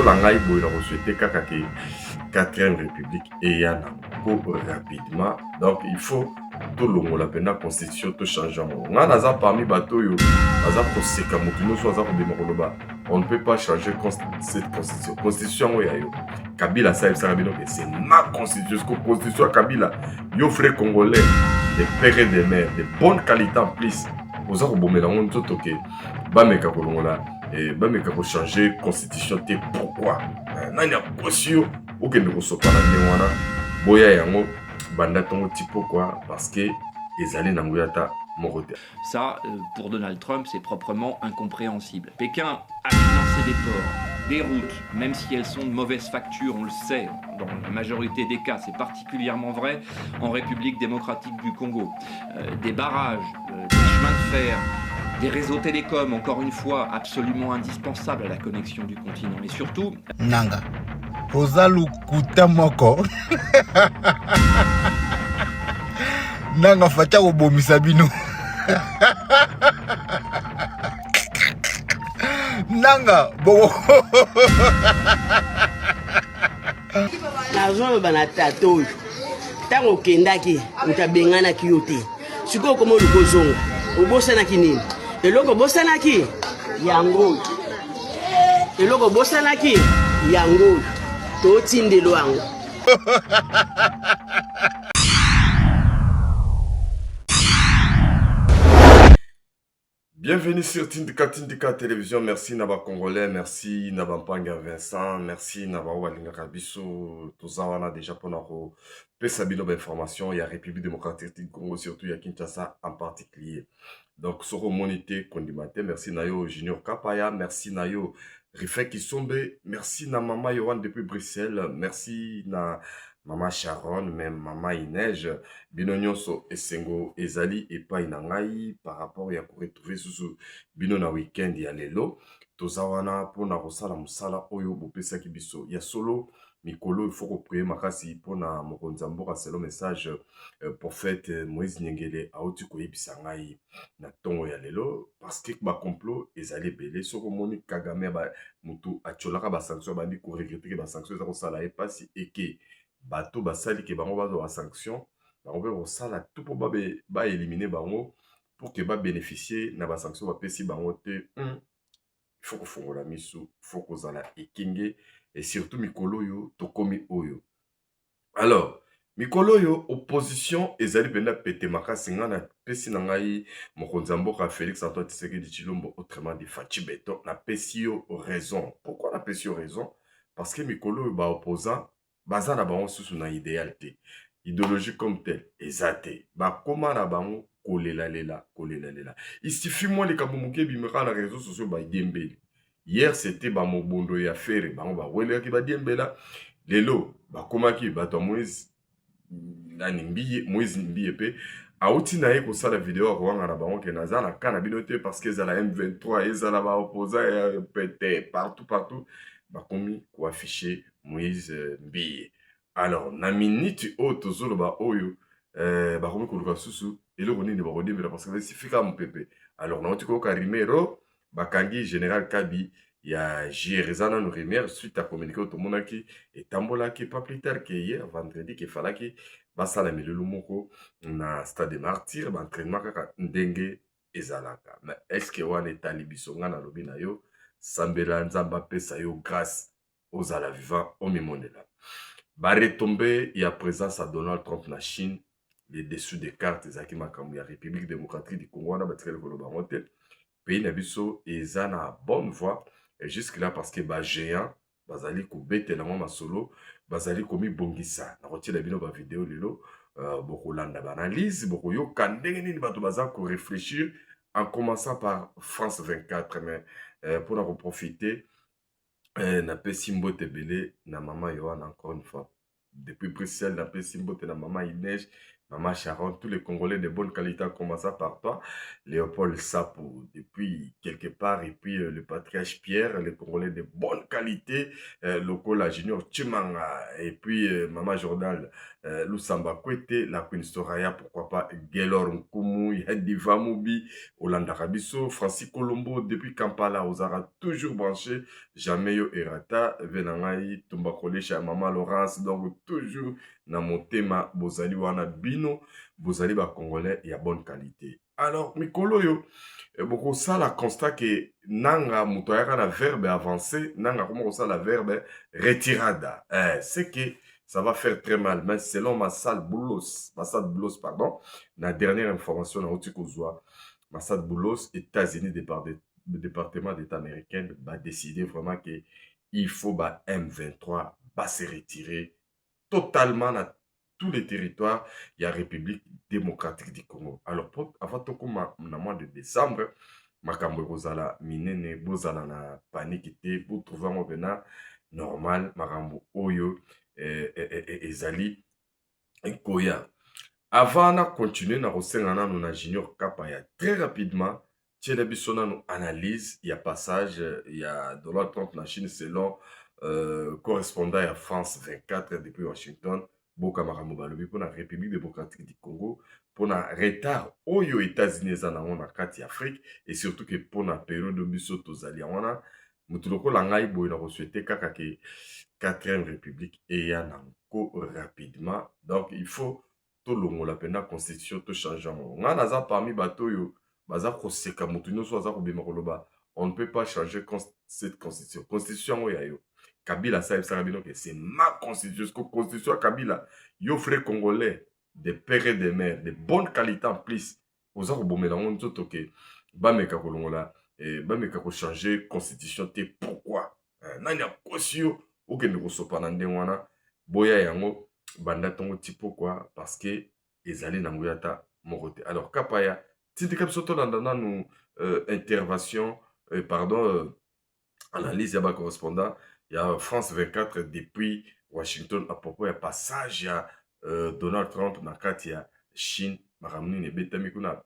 lokola ngai boye na souhaiter kaka ke 4e république eya nango rapidement. Donc il faut tolongola mpena constitution tochange yango. Nga naza parmi bato oyo baza koseka motu nyonso aza kobima koloba on ne peut pas changer cette constitution. Constitution yango ya yo Kabila asalebisaka bino ke c'est ma constitution. Parce que constitution ya Kabila yo frère congolais des pères et des mères de bonne qualité en plus oza kobomela yango nzoto ke bameka kolongola bameka kochanger constitution te. Pourquoi nani akosi yo okende kosopana ndenge wana boya yango banda ntongo ti pourquoi parce que ezali nango yata moko te. Ça, pour Donald Trump, c'est proprement incompréhensible. Pékin a financé des ports, des routes, même si elles sont de mauvaise facture, on le sait, dans la majorité des cas, c'est particulièrement vrai en République démocratique du Congo. Des barrages, des chemins de fer, des réseaux télécoms, encore une fois, absolument indispensables à la connexion du continent. Et surtout... Nanga, ozalu kutamoko. Nanga facha obomisa bino. Nanga bo. Nazo bana tato. Tango kendaki utabengana kiyote. Siko komo lukozonga. Ubosana kinini? Eloko bosanaki yango. Eloko bosanaki yango. Totindelo yango. Bienvenue sur Tindika Télévision. Merci Naba Congolais, merci Naba Mpanga Vincent, merci Naba Walinga Kabiso. Tout ça, on a déjà pour nous Pesabino d'informations. Il y a République démocratique du Congo, surtout il y a Kinshasa en particulier. Donc, Soro Monité Kondimate, merci Nayo Junior Kapaya, merci Nayo Rifek Kisombe, merci na Mama Yohan depuis Bruxelles, merci na Mama Sharon, même Mama Inej, bino nyonso esengo ezali epai na ngai par rapport ya ko retrouver sous bino na weekend ya lelo tozawana pona kosala musala oyo bopesaki biso ya solo mikolo il faut ko prier makasi pona mokonza mboka selo message prophète Moïse Nyengele auti ko yebisa ngai na tongo ya lelo parce que ba complot ezali belé soko moni Kagame ba mutu acholaka ba sanction bandi ko regretter ba sanction za ko sala e pasi eke bato basali ke bango bazo ba sanction bango pe kosala tout pour ba éliminer bango pour que ba bénéficier na ba sanction ba pesi bango te il faut ko fongola misu il faut ko zala ekenge et surtout mikolo yo tokomi oyo. Alors mikolo yo opposition ezali penda pete makasi nga na pesi na ngai mokonza mboka Félix Antoine Tshisekedi Tshilombo autrement dit Fachi Beton na pesi yo raison. Pourquoi na pesi yo raison? Parce que mikolo yo ba opposant baza na bango susu na idéal te idéologie comme telle ezate bakoma na bango kolela lela. Il suffit moi les kabomuke bimeka na réseaux sociaux ba diembeli. Hier c'était ba mobondo ya fere bango ba wele ki ba diembela lelo bakomaki bato Moïse nani mbiye Moïse mbiye pe auti na ye kosala vidéo akoanga na bango ke naza na kana bino te parce que ezala M23 ezala ba opposant ya pété partout bakomi ko afficher Moïse Mbiye. Alors na minute o tozoloba oyo bakomi koluka susu eloko nini bakodimela parce que sifika mopepe. Alors na otiko Karimero bakangi général Kabi ya Jérezana no Rimer suite à communiqué otomonaki etambolaki pas plus tard que hier vendredi ke falaki basala milulu moko na stade des martyrs ba entraînement kaka ndenge ezalaka. Mais est-ce que wana etali biso nga na lobi na yo sambela nzamba pesa yo grâce aux ala vivants au mimonela. Ba retombé il y a présence à Donald Trump na Chine les dessous des cartes ezaki makambo ya République démocratique du Congo na batikele koloba ngote pays na biso eza na bonne voie et jusque là parce que ba géant bazali ko betela mo masolo bazali komi bongisa na kotiela bino ba vidéo lelo boko landa ba analyse boko yo kandenge nini bato baza ko réfléchir en commençant par France 24 mais pour en profiter na pesi mbote belé na Mama Yohan encore une fois depuis Bruxelles na pesi mbote na Mama Inej Mama Sharon tous les Congolais de bonne qualité en commençant par toi Léopold Sapo depuis quelque part, et puis le patriarche Pierre, les Congolais de bonne qualité, Lokola Junior Chimanga, et puis Mama Jordan, Lusamba Kwete, la Queen Soraya, pourquoi pas, Gelor Nkumu, Yadiva Moubi, Olanda Rabiso, Francis Colombo, depuis Kampala, Ozara, toujours branché, jamais yo erata, Venangai, Tumbakole, chez Mama Laurence, donc toujours na motema, Bozali Wana Bino, Bozali ba Congolais, il y a bonne qualité. Alors, Mikolo yo, beaucoup ça la constat que nanga mutoyaka na verbe avancé, nanga comment ça la verbe retirada. C'est que ça va faire très mal, mais selon Massad Boulos, pardon, la dernière information na Otikozwa, Massad Boulos, États-Unis, département d'État américain, va décider vraiment que il faut ba M23 va se retirer totalement dans tous les territoires. Il y a République démocratique du Congo. Alors, avant tout, comme le mois de décembre, makambo kozala minene bozala na panique te pour trouver un moment normal makambo oyo ezali koya. Avant de continuer na kosengana na Junior Kapaya très rapidement, tiens biso na analyse, il y a passage, il y a Donald Trump na Chine selon correspondant à France 24 depuis Washington, Boka Makambo balobi pour la République démocratique du Congo, pour la retard aux États-Unis na kati Afrique, et surtout que pour la période de biso tozali wana mutuloko langai boy na souhaiter kaka ke 4e République et ya nanko rapidement. Donc il faut tout le la pena constitution tout changement. On a parmi bato yo baza ko seka mutu nyonso aza ko bima koloba. On ne peut pas changer cette constitution. Constitution oyo Kabila c'est ma constitution. Parce que constitution Kabila, yo frère congolais, des pères et des mères, de bonne qualité en plus. Vous avez beau mélanger tout ok. Bameka kolongola et bameka ko changer constitution te pourquoi? Nanya kosio ok ne ko sopana ndengwana boya yango banda tongo tipo quoi parce que ezali na ngoyata morote. Alors kapaya tindika bisoto landana nous intervention analyse yaba correspondant. Il y a France 24 depuis Washington à propos du passage à Donald Trump dans la Chine.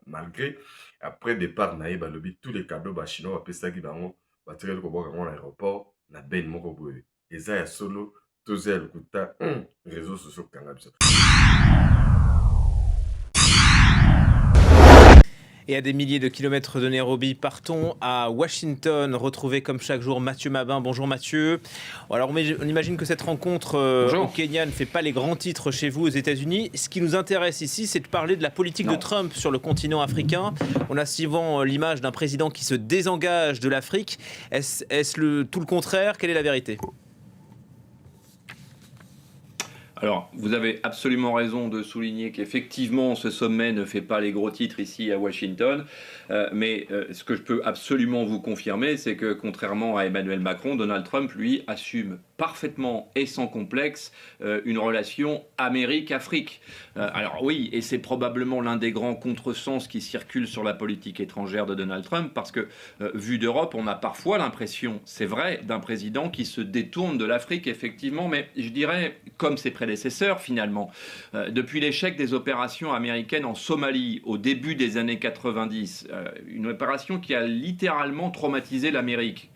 Malgré après départ, tous les cadeaux chinois à l'aéroport, na ben moko et ça solo tous les réseaux sociaux. Et à des milliers de kilomètres de Nairobi, partons à Washington, retrouver comme chaque jour Mathieu Mabin. Bonjour Mathieu. Alors on imagine que cette rencontre au Kenya ne fait pas les grands titres chez vous aux États-Unis. Ce qui nous intéresse ici, c'est de parler de la politique de Trump sur le continent africain. On a souvent l'image d'un président qui se désengage de l'Afrique. Est-ce tout le contraire? Quelle est la vérité? Alors, vous avez absolument raison de souligner qu'effectivement, ce sommet ne fait pas les gros titres ici à Washington. Mais ce que je peux absolument vous confirmer, c'est que contrairement à Emmanuel Macron, Donald Trump, lui, assume parfaitement et sans complexe une relation Amérique-Afrique. Alors oui, et c'est probablement l'un des grands contresens qui circulent sur la politique étrangère de Donald Trump, parce que vu d'Europe, on a parfois l'impression, c'est vrai, d'un président qui se détourne de l'Afrique, effectivement, mais je dirais, comme ses prédécesseurs finalement, depuis l'échec des opérations américaines en Somalie au début des années 90, une opération qui a littéralement traumatisé l'Amérique.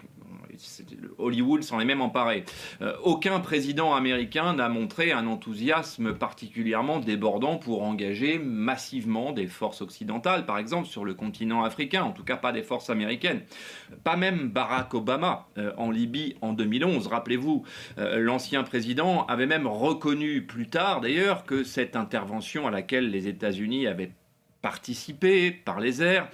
Hollywood s'en est même emparé. Aucun président américain n'a montré un enthousiasme particulièrement débordant pour engager massivement des forces occidentales, par exemple, sur le continent africain, en tout cas pas des forces américaines. Pas même Barack Obama en Libye en 2011. Rappelez-vous, l'ancien président avait même reconnu plus tard, d'ailleurs, que cette intervention à laquelle les États-Unis avaient participé par les airs,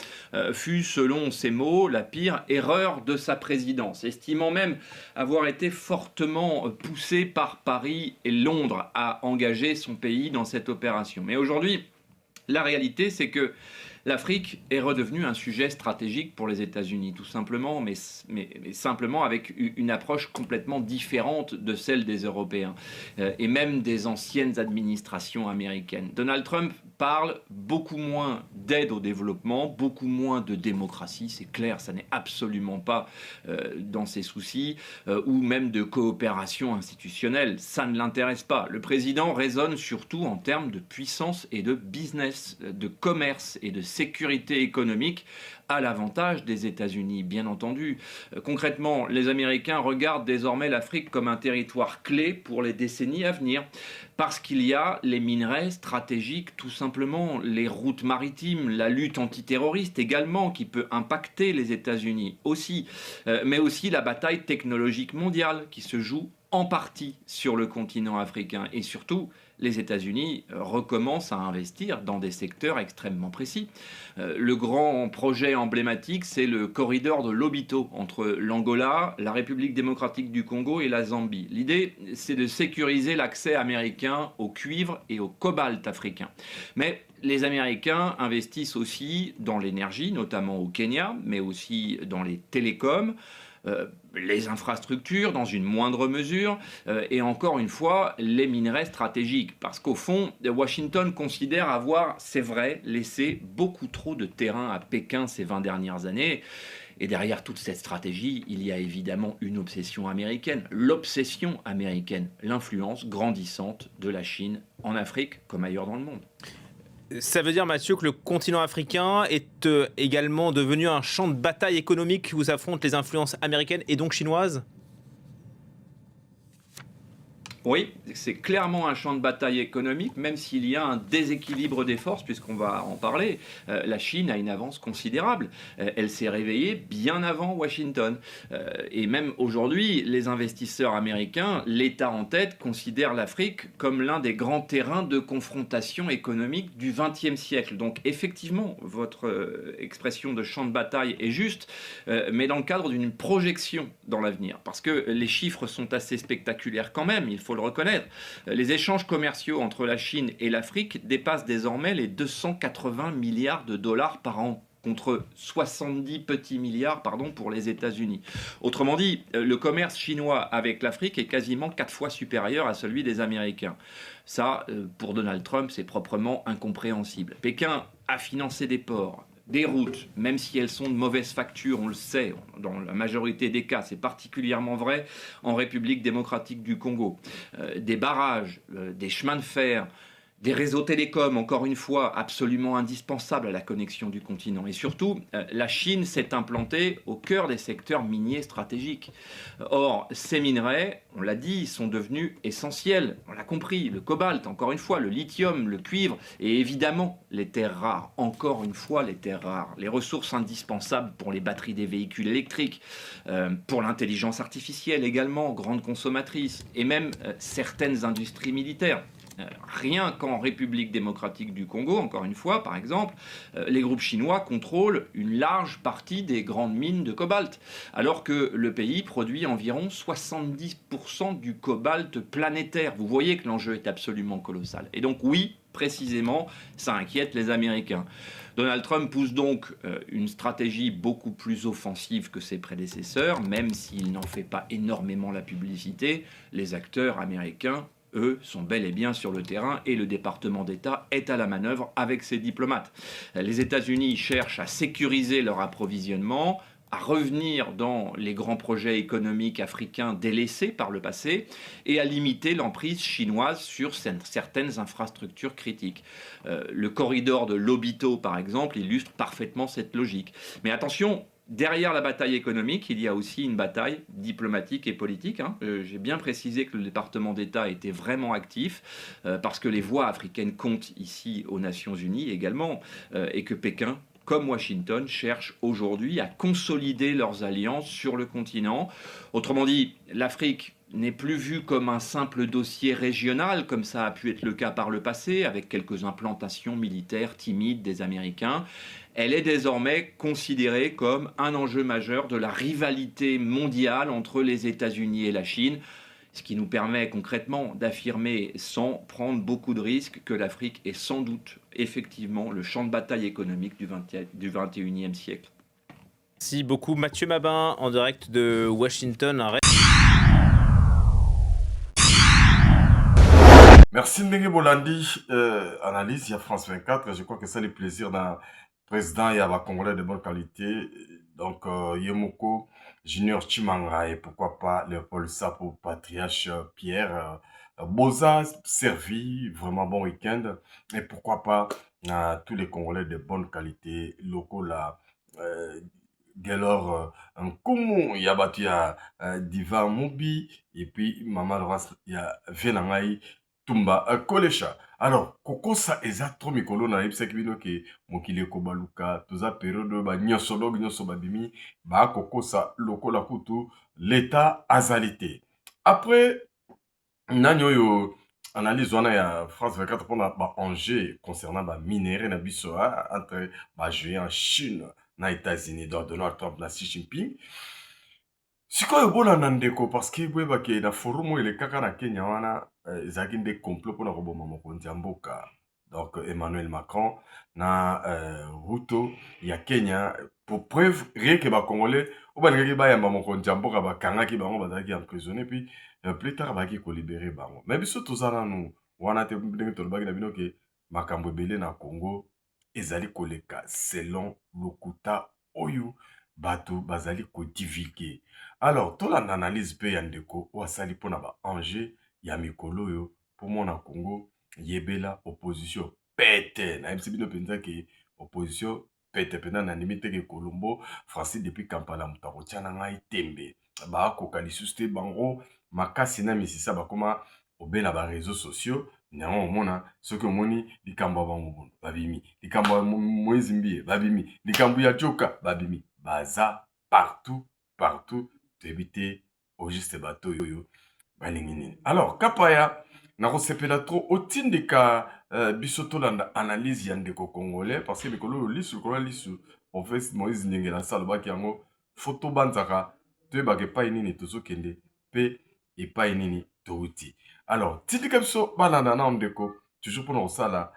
fut, selon ses mots, la pire erreur de sa présidence, estimant même avoir été fortement poussé par Paris et Londres à engager son pays dans cette opération. Mais aujourd'hui, la réalité, c'est que l'Afrique est redevenue un sujet stratégique pour les États-Unis, tout simplement, mais simplement avec une approche complètement différente de celle des Européens et même des anciennes administrations américaines. Donald Trump parle beaucoup moins d'aide au développement, beaucoup moins de démocratie, c'est clair, ça n'est absolument pas dans ses soucis, ou même de coopération institutionnelle, ça ne l'intéresse pas. Le président raisonne surtout en termes de puissance et de business, de commerce et de sécurité économique, à l'avantage des États-Unis, bien entendu. Concrètement, les Américains regardent désormais l'Afrique comme un territoire clé pour les décennies à venir, parce qu'il y a les minerais stratégiques, tout simplement, les routes maritimes, la lutte antiterroriste également, qui peut impacter les États-Unis aussi, mais aussi la bataille technologique mondiale qui se joue en partie sur le continent africain. Et surtout, les États-Unis recommencent à investir dans des secteurs extrêmement précis. Le grand projet emblématique, c'est le corridor de Lobito entre l'Angola, la République démocratique du Congo et la Zambie. L'idée, c'est de sécuriser l'accès américain au cuivre et au cobalt africain. Mais les Américains investissent aussi dans l'énergie, notamment au Kenya, mais aussi dans les télécoms, les infrastructures dans une moindre mesure, et encore une fois, les minerais stratégiques. Parce qu'au fond, Washington considère avoir, c'est vrai, laissé beaucoup trop de terrain à Pékin ces 20 dernières années. Et derrière toute cette stratégie, il y a évidemment une obsession américaine, l'obsession américaine, l'influence grandissante de la Chine en Afrique comme ailleurs dans le monde. Ça veut dire, Mathieu, que le continent africain est également devenu un champ de bataille économique où s'affrontent les influences américaines et donc chinoises ? Oui, c'est clairement un champ de bataille économique, même s'il y a un déséquilibre des forces, puisqu'on va en parler. La Chine a une avance considérable. Elle s'est réveillée bien avant Washington. Et même aujourd'hui, les investisseurs américains, l'État en tête, considèrent l'Afrique comme l'un des grands terrains de confrontation économique du XXe siècle. Donc effectivement, votre expression de champ de bataille est juste, mais dans le cadre d'une projection dans l'avenir. Parce que les chiffres sont assez spectaculaires quand même, il faut le reconnaître. Les échanges commerciaux entre la Chine et l'Afrique dépassent désormais les 280 milliards de dollars par an, contre 70 petits milliards pour les États-Unis. Autrement dit, le commerce chinois avec l'Afrique est quasiment 4 fois supérieur à celui des Américains. Ça, pour Donald Trump, c'est proprement incompréhensible. Pékin a financé des ports, des routes, même si elles sont de mauvaise facture, on le sait, dans la majorité des cas, c'est particulièrement vrai en République démocratique du Congo. Des barrages, des chemins de fer, des réseaux télécoms, encore une fois, absolument indispensables à la connexion du continent. Et surtout, la Chine s'est implantée au cœur des secteurs miniers stratégiques. Or, ces minerais, on l'a dit, sont devenus essentiels. On l'a compris, le cobalt, encore une fois, le lithium, le cuivre, et évidemment, les terres rares. Encore une fois, les terres rares. Les ressources indispensables pour les batteries des véhicules électriques, pour l'intelligence artificielle également, grande consommatrice, et même certaines industries militaires. Rien qu'en République démocratique du Congo, encore une fois, par exemple, les groupes chinois contrôlent une large partie des grandes mines de cobalt, alors que le pays produit environ 70% du cobalt planétaire. Vous voyez que l'enjeu est absolument colossal. Et donc oui, précisément, ça inquiète les Américains. Donald Trump pousse donc une stratégie beaucoup plus offensive que ses prédécesseurs, même s'il n'en fait pas énormément la publicité. Les acteurs américains, eux, sont bel et bien sur le terrain et le département d'État est à la manœuvre avec ses diplomates. Les États-Unis cherchent à sécuriser leur approvisionnement, à revenir dans les grands projets économiques africains délaissés par le passé et à limiter l'emprise chinoise sur certaines infrastructures critiques. Le corridor de Lobito, par exemple, illustre parfaitement cette logique. Mais attention, derrière la bataille économique, il y a aussi une bataille diplomatique et politique. J'ai bien précisé que le département d'État était vraiment actif parce que les voix africaines comptent ici aux Nations Unies également et que Pékin, comme Washington, cherchent aujourd'hui à consolider leurs alliances sur le continent. Autrement dit, l'Afrique n'est plus vue comme un simple dossier régional, comme ça a pu être le cas par le passé, avec quelques implantations militaires timides des Américains. Elle est désormais considérée comme un enjeu majeur de la rivalité mondiale entre les États-Unis et la Chine, ce qui nous permet concrètement d'affirmer sans prendre beaucoup de risques que l'Afrique est sans doute effectivement le champ de bataille économique du 21e siècle. Merci beaucoup Mathieu Mabin en direct de Washington. Merci Ndenge Bolandi. Analyse, il y a France 24. Je crois que c'est le plaisir d'un président et un Congolais de bonne qualité. Donc, Yemoko Junior Chimanga et pourquoi pas Léopold Sapo, Patriarche Pierre, Boza servi, vraiment bon week-end. Et pourquoi pas tous les Congolais de bonne qualité, locaux là, Gelor Nkumu, il y a battu Diva Mobi, et puis Maman Laurence, il y a Venangai Tumba Kolesha. Alors, Koko sa eza trop mikolo na yebisaki bino ke mokili ekobaluka toza période ba nyonso log nyonso babimi ba Koko sa lokola kutu l'état azalité. Après nani oyo analyse wana ya France 24 mpona ba enjeu concernant ba minéraux na biso entre ba géant Chine na États-Unis donc Donald Trump na Xi Jinping. Sikoyo bolanda ndeko parce que boyebake na forum oyo elekaka na Kenya wana ezalaki nde complot mpona koboma mokonzi ya mboka. Donc Emmanuel Macron na Ruto ya Kenya pour preuve rien que ba Congolais o balingaki bayamba mokonzi ya mboka bakangaki bango bazalaki emprisonné puis plus tard baki ko libérer bango. Mais biso toza nanu wana te ndenge tolobaki na bino ke makambo ebele na Congo ezali koleka selon lokuta oyo bato bazali ko divulguer. Alors, tolanda analyse pe ya ndeko o asali mpona ba enjeu ya mikolo oyo pour mona Congo yebela opposition pete na yebisi bino mpenza ke opposition pete mpena na ndimi teke Colombo Francis depuis Kampala moto akotia na ngai tembe bakoka lisusu te bango makasi na misisa bakoma obela ba réseaux sociaux nango omona soki omoni likambo ya bango babimi likambo ya Moïse Mbie babimi likambo ya Joka babimi baza partout t'éviter au juste bateau yoyo balingi. Alors kapaya nakosepela trop otindika biso tolanda analyse ya ndeko congolais parce que likolo lisu kola lisu professeur Moïse Ndengela salobaki yango photo banzaka toyebaka epai nini tozokende pe epai nini touti. Alors tindika biso balanda na ndeko toujours mpona kosala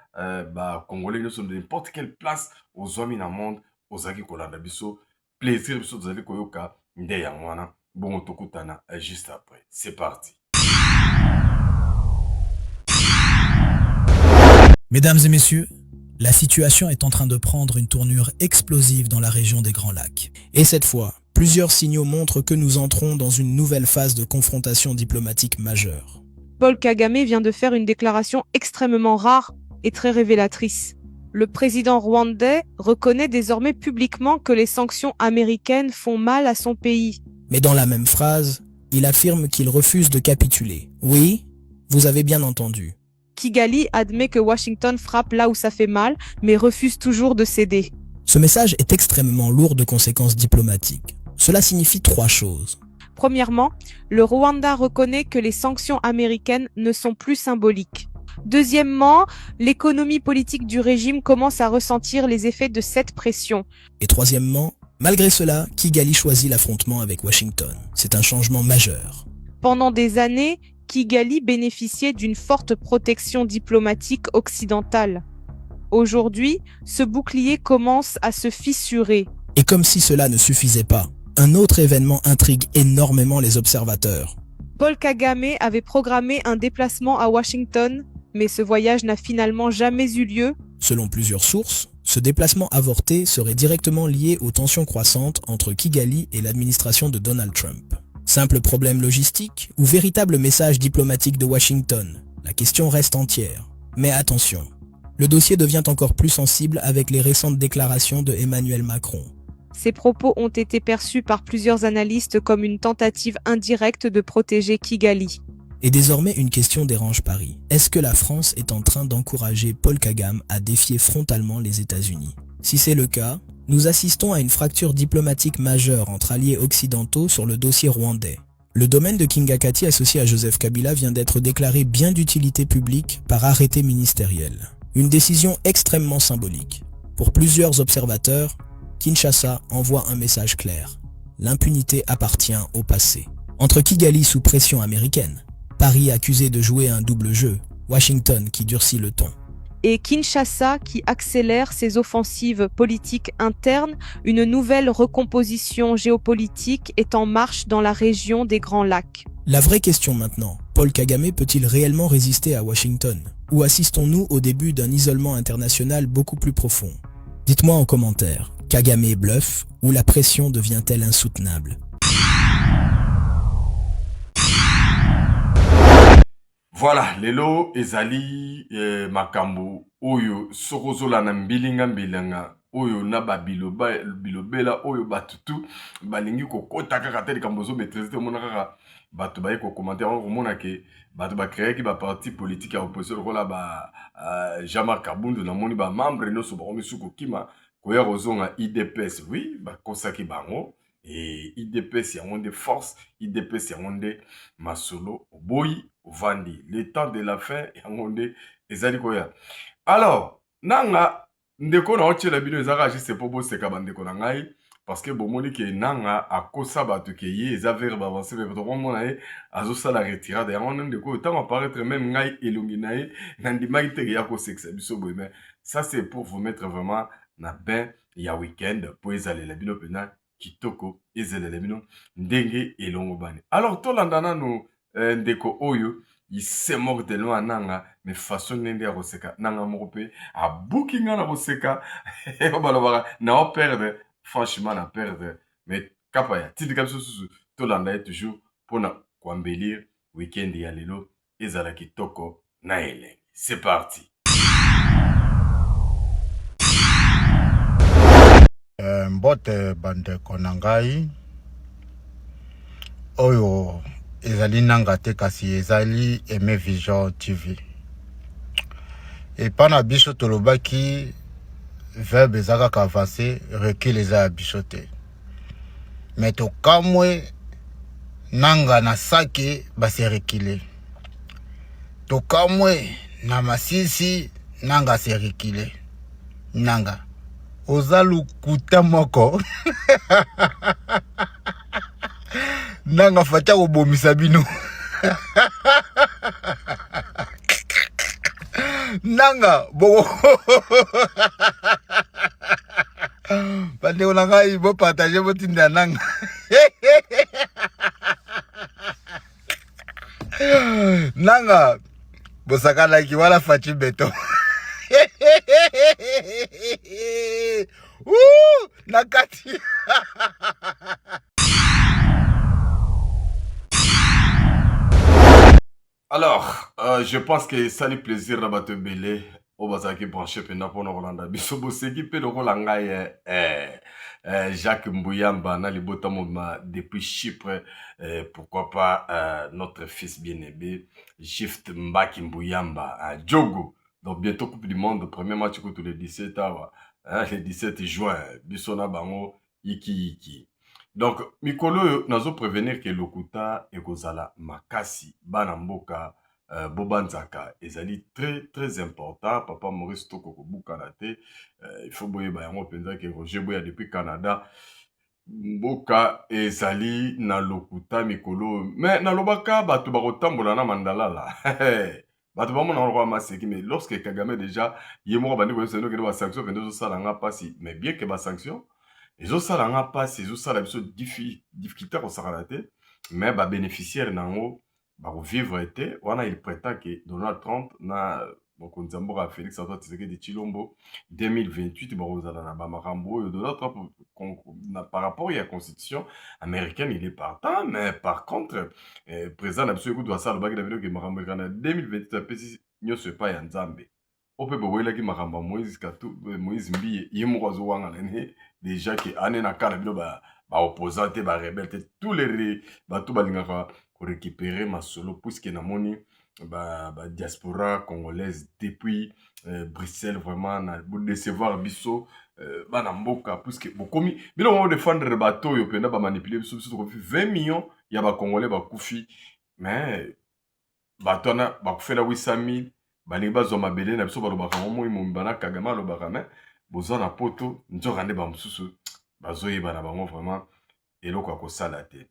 ba congolais nyonso de n'importe quelle place ozwami na monde ozalaki kolanda biso plaisir biso tozali koyoka nde yango wana bongo tokutana juste après. C'est parti. Mesdames et messieurs, la situation est en train de prendre une tournure explosive dans la région des Grands Lacs. Et cette fois, plusieurs signaux montrent que nous entrons dans une nouvelle phase de confrontation diplomatique majeure. Paul Kagame vient de faire une déclaration extrêmement rare et très révélatrice. Le président rwandais reconnaît désormais publiquement que les sanctions américaines font mal à son pays. Mais dans la même phrase, il affirme qu'il refuse de capituler. Oui, vous avez bien entendu. Kigali admet que Washington frappe là où ça fait mal, mais refuse toujours de céder. Ce message est extrêmement lourd de conséquences diplomatiques. Cela signifie trois choses. Premièrement, le Rwanda reconnaît que les sanctions américaines ne sont plus symboliques. Deuxièmement, l'économie politique du régime commence à ressentir les effets de cette pression. Et troisièmement, malgré cela, Kigali choisit l'affrontement avec Washington. C'est un changement majeur. Pendant des années, Kigali bénéficiait d'une forte protection diplomatique occidentale. Aujourd'hui, ce bouclier commence à se fissurer. Et comme si cela ne suffisait pas, un autre événement intrigue énormément les observateurs. Paul Kagame avait programmé un déplacement à Washington, mais ce voyage n'a finalement jamais eu lieu. Selon plusieurs sources, ce déplacement avorté serait directement lié aux tensions croissantes entre Kigali et l'administration de Donald Trump. Simple problème logistique ou véritable message diplomatique de Washington? La question reste entière. Mais attention, le dossier devient encore plus sensible avec les récentes déclarations de Emmanuel Macron. Ces propos ont été perçus par plusieurs analystes comme une tentative indirecte de protéger Kigali. Et désormais, une question dérange Paris. Est-ce que la France est en train d'encourager Paul Kagame à défier frontalement les États-Unis? Si c'est le cas, nous assistons à une fracture diplomatique majeure entre alliés occidentaux sur le dossier rwandais. Le domaine de Kingakati associé à Joseph Kabila vient d'être déclaré bien d'utilité publique par arrêté ministériel. Une décision extrêmement symbolique. Pour plusieurs observateurs, Kinshasa envoie un message clair. L'impunité appartient au passé. Entre Kigali sous pression américaine, Paris accusé de jouer un double jeu, Washington qui durcit le ton. Et Kinshasa qui accélère ses offensives politiques internes, une nouvelle recomposition géopolitique est en marche dans la région des Grands Lacs. La vraie question maintenant, Paul Kagame peut-il réellement résister à Washington? Ou assistons-nous au début d'un isolement international beaucoup plus profond? Dites-moi en commentaire, Kagame bluffe ou la pression devient-elle insoutenable? Voilà, lelo ezali makambo oyo sokozola na mbilinga oyo na bilobela oyo batutu balingi kokota kaka te likambo maîtriser te mona kaka bato baye kokomante yango komona ke bato bakreaki baparti politique ya opposition lokola Jean-Marc Kabundu namoni bamembre nyonso bakomi su kokima koya kozonga IDPS oui bakosaki bango et IDPS yango nde force IDPS yango nde masolo oboyi ovandi le temps de la fin yango nde ezali koya. Alors nanga ndeko na otiela bino ezaka juste po boseka bandeko na ngai parce que bomoni ke nanga akosa bato ke ye eza vers bavancé me bato komona ye azosala retirade yango ndeko oyo ntango apparaître même ngai elongi na ye nandimaki te ke ya kosekisa biso boye mais ça c'est pour vous mettre vraiment na bain ya week-end po ezalela bino mpena kitoko ezalela bino ndenge elongo bani. Alors tolanda nano ndeko oyo il se moque de nous nanga mais façon nende ya koseka nanga moko pe abuki nga na koseka balobaka na perdre franchement na perdre mais kapa ya tindika biso susu tolanda ye toujours mpona koambelire weekend ya lelo ezala kitoko na elengi. C'est parti. Mbote bandeko na ngai oyo ezali nanga te kasi ezali Aimé Vision TV. Epa na biso tolobaki verbe ezaka ka avancé recul eza biso te. Mais tokamwe nanga na sake base reculer. Tokamwe na masisi nanga se reculer. Nanga ozalu kuta moko nanga facha kobomisa bino nanga boko bandeko na ngai bopartage botinda nanga nanga bosakalaki wala fachi beto nakati. Alors, je pense que ça lui plaisir d'avoir te belé au bazar qui branché pendant pour nous Rolanda. Bisobo seki pe le Rolanga Jacques Mbouyamba na libota moma depuis Chypre. Pourquoi pas notre fils bien-aimé Gift Mbaki Mbouyamba à Djogo. Donc bientôt Coupe du Monde, premier match contre le 17 le 17 juin. Bisona bango iki. Donc, Mikolo, nazo prévenir que Lokuta et Kozala Makasi, Banamboka, Bobanzaka, ezali très important. Papa Maurice Toko Bukarate, il faut boyer Bayango Penza que Roger Boya depuis Canada. Mboka ezali na Lokuta Mikolo. Mais na Lobaka, batu barotambola na mandala la. Batu bamona roi maseki, mais lorsque Kagame déjà, yemo bandi ko seno que ba sanction que nous salanga pasi, mais bien que ba sanction ils ont ça là pas ils ont ça la difficulté au saralate mais ba bénéficiaire nango ba vivre été on a il prétend que Donald Trump na bon Nzambora Félix Antoine Tshisekedi de Chilombo 2028 ba rozala na ba makambo Donald Trump par rapport à la constitution américaine il est partant mais par contre président absolu doit ça le bague de vidéo que makambo kana 2028 apesi nyoso pas ya Nzambe ope boboyela ki makamba Moïse Katou Moïse Mbiye yemwazo wanga nene déjà que ane na kala bino ba opposant ba rebelle tous les bato balingaka ko récupérer ma solo puisque na moni ba diaspora congolaise depuis Bruxelles vraiment na décevoir biso bana mboka puisque bokomi bino on défendre bato yo penda ba manipuler biso 20 millions ya ba congolais ba kufi mais bato na ba kufela 800,000 balingi bazwa mabele na biso balobaka moi mombana Kagame alobaka mais boza na poto nzokande ba mususu bazoyeba na bango vraiment eloko akosala te.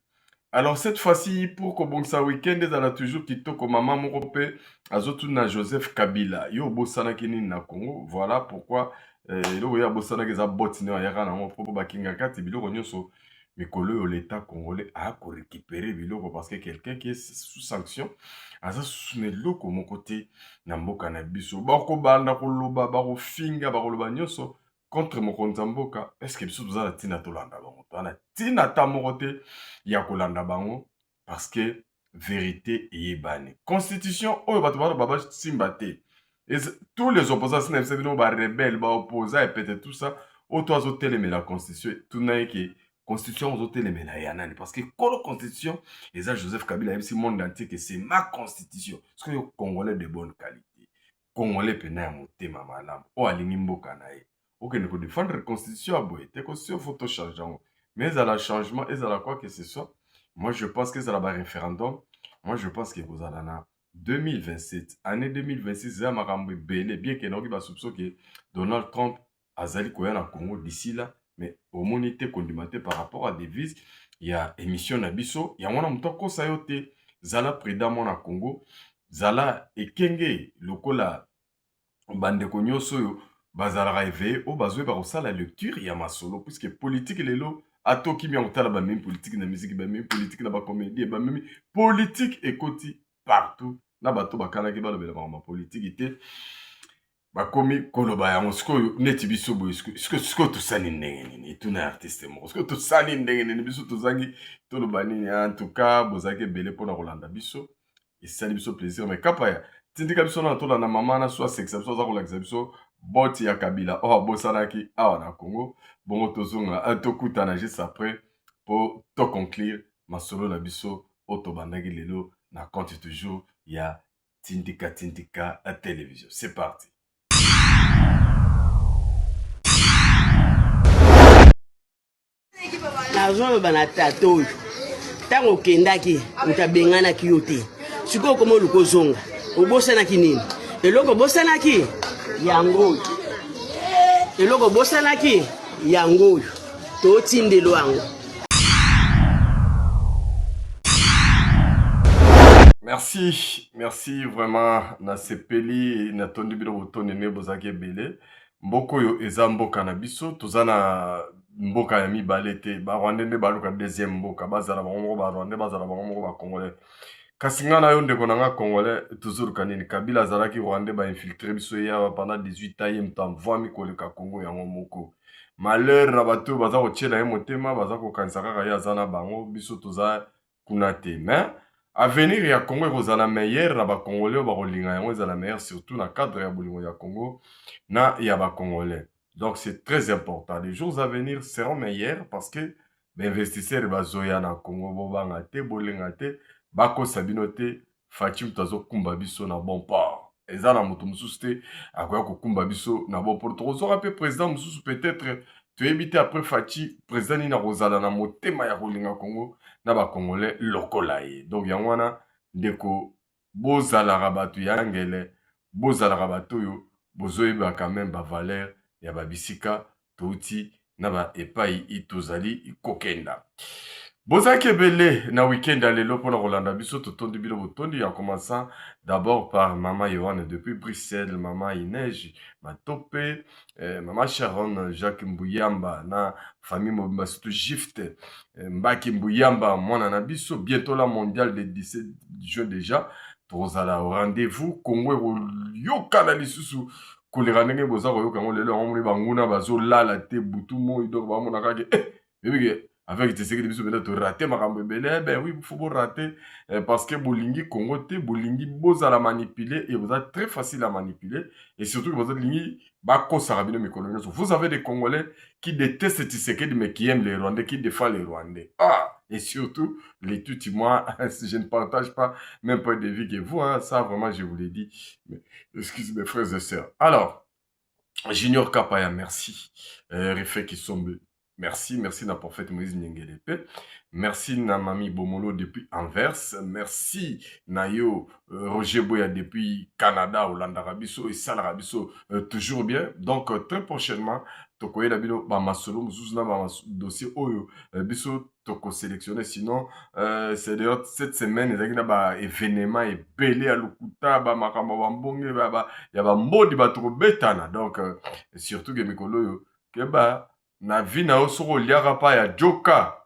Alors cette fois-ci pour kobongisa week-end ezala toujours kitoko mama moko pe azotuna Joseph Kabila yo bosanaki nini na Congo. Voilà pourquoi eloko ya bosanaki eza botine ayaka nango po bakinga kati biloko nyonso mikolo yo l'état congolais a ko récupérer biloko parce que quelqu'un qui est sous sanction aza sous loko mon côté na mboka na biso bako banda koloba bako finga bako loba nyonso contre mokonza mboka. Est-ce que biso tozala tina tolanda bango tana tina ta morote ya kolanda bango parce que vérité eyebani constitution oyo bato baba simba te et tous les opposants sinefse bino ba rebelle ba opposants et peut-être tout ça Auto azoteleme la constitution, tout n'a que constitution azoteleme la yanani. Parce que la constitution, et ça Joseph Kabila, même si le monde entier que c'est ma constitution. Parce que les Congolais de bonne qualité. Congolais pena ya motema malamu. O alingi mboka na ye. Ok, ne peut défendre la constitution à boye. La constitution, faut tout changer. Mais à la changement, et à la quoi que ce soit. Moi, je pense que ça va référendum. Moi, je pense que vous allez en 2027. Année 2026, c'est un marambe belé. Bien qu'il y ait un soupçon que Donald Trump azali koya na Congo d'ici là. Mais au moins, il était condimenté par rapport à des vises. Il y a émission Nabiso. Il y a un motoko sayote. Zala prédamment na Congo. Zala ekenge lokola bandeko nyonso yo bazalaka éveillé o bazwe bakosala lecture ya masolo puisque politique lelo atoki mi akotala bamemi politique na musique bamemi politique na bacomédie bamemi politique ekoti partout na bato bakanaki balobela makambo politique te bakomi koloba yango sikoyo neti biso boye sikoyo tosali ndenge nini etuna artiste moko sikoyo tosali ndenge nini biso tozangi toloba nini en tout cas bozalaki ebele mpona kolanda biso esali biso plaisir mais kapaya tindika biso na tolanda mama na soit sexe biso aza kolakisa biso boti ya kabila oyo abosanaki awa na congo bongo tozonga tokutana juste après mpo toconclure masolo na biso oyo tobandaki lelo na compte toujours ya tindika télévision. C'est parti. nazoloba na tata oyo ntango okendaki otabenganaki yo te sikoyo okoma oluka ozonga obosanaki nini eloko obosanaki yango oyo eloko obosanaki yango oyo totindelo yango. Merci vraiment na sepeli na tondi bino botone ne bozaki ebele mboka oyo eza mboka na biso toza na mboka ya mibale te barwandais nde baluka deuxième mboka bazala bango moko barwandais bazala bango moko bacongolais kasi nga na yo ndeko na nga congolais tozoluka nini kabila azalaki rwandais bainfiltre biso ya pendant 18 ans ye moto avwami koleka congo yango moko malheur na bato oyo baza kotiela ye motema baza kokanisa kaka ye aza na bango biso toza kuna te mais avenir ya Congo ekozala meilleur na bakongolais oyo bakolinga yango ezala meilleur surtout na cadre ya bolingo ya Congo na ya bakongolais. Donc c'est très important. Les jours à venir seront meilleurs parce que l'investisseur bazoya na Congo bobanga te bolinga te bakosa bino te Fatim tazo kumba biso na bon port. Eza na moto mususu te akoya kokumba biso na bon port. Tokozora pe président mususu peut-être tu éviter après Fati président ni na kozala na motema ya kolinga Congo na ba congolais lokola ye. Donc yangwana ndeko bozala bato ya ngele bozala bato yo bozoyeba quand même ba valeur ya ba bisika touti na ba epai itozali ikokenda. Bozaki ebele na week-end à lelo pour Rolanda biso totondi bilo botondi en commençant d'abord par maman Yohann depuis Bruxelles, maman Inège Matopé, maman Sharon Jacques Mbuyamba na famille Mobimba surtout Gift Mbaki Mbuyamba mwana na biso bientôt la mondiale de 17 juin déjà tozala au rendez-vous Congo yoka na lisusu kolera ndenge boza koyoka ngo lelo omoni banguna bazolala te butu moi donc bamona kake bébé avec tes séries de bisous peut-être raté makambo belé ben oui il faut rater parce que bolingi Congo te bolingi boza la manipuler et vous êtes très facile à manipuler et surtout que vous êtes lingi bako sarabino mikolo. Vous avez des Congolais qui détestent Tshisekedi mais qui aiment les Rwandais qui défendent les Rwandais. Et surtout les Tutsis, moi je ne partage pas même pas de vie que vous hein, ça vraiment je vous l'ai dit. Mais, excusez mes frères et sœurs. Alors Junior Kapaya merci Refé Kisombe. Merci na prophète Moïse Nyengelepe. Merci na Mami Bomolo depuis Anvers. Merci na yo Roger Boya depuis Canada, Hollande Arabiso et Sal Arabiso toujours bien. Donc très prochainement, tokoye la bino ba masolo muzuzna ba dossier oyo biso toko sélectionner sinon c'est d'ailleurs cette semaine ezaki na ba événement et belé à Lukuta ba makambo ba mbonge ba ya ba mbodi ba toko betana. Donc surtout que mikolo yo ke ba na vi na yo soko liaka pa ya joka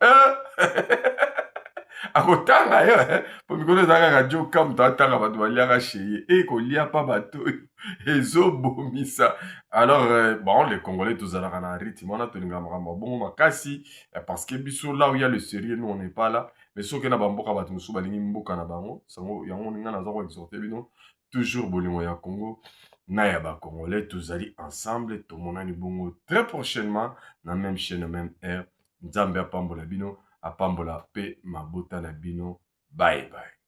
akotanga yo po mikolo ezaka kaka joka moto atanga bato baliaka sheye kolia pa bato ezobomisa. Alors bon les Congolais tozalaka na rythme wana tolinga makambo bongo makasi parce que biso là où il y a le sérieux nous on n'est pas là mais soki na bamboka bato mosusu balingi mboka na bango sango yango ninga naza ko exhorter bino toujours bolingo ya Congo Nayaba Congolais, tous allés ensemble, tout le monde bongo très prochainement, dans la même chaîne, même air. Nzambe apambola bino, apambola pe mabota na bino. Bye bye.